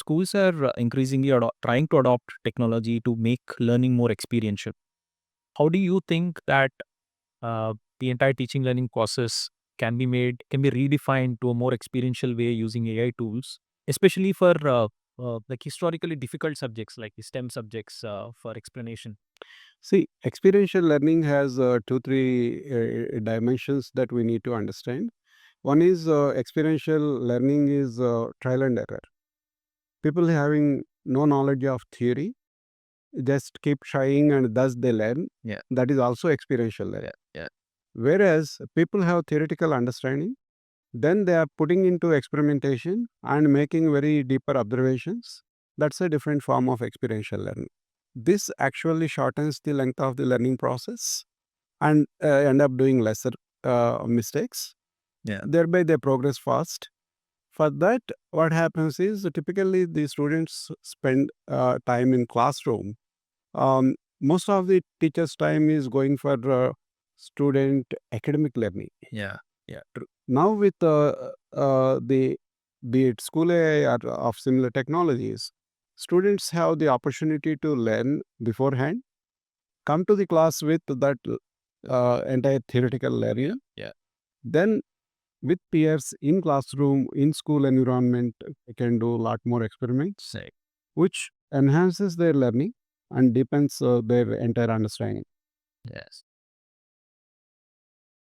schools are increasingly trying to adopt technology to make learning more experiential. How do you think that the entire teaching learning process can be redefined to a more experiential way using AI tools, especially for like historically difficult subjects like the STEM subjects for explanation? See, experiential learning has two, three dimensions that we need to understand. One is experiential learning is trial and error. People having no knowledge of theory just keep trying and thus they learn. Yeah, That is also experiential learning. yeah. Whereas people have theoretical understanding, then they are putting into experimentation and making very deeper observations. That's a different form of experiential learning. This actually shortens the length of the learning process and end up doing lesser mistakes. Yeah. Thereby, they progress fast. For that, what happens is typically the students spend time in classroom. Most of the teachers' time is going for student academic learning. Yeah, yeah, true. Now, with the be it school AI or of similar technologies, students have the opportunity to learn beforehand, come to the class with that entire theoretical learning. Yeah. Then, with peers in classroom, in school environment, they can do a lot more experiments, Right. which enhances their learning and deepens their entire understanding. Yes.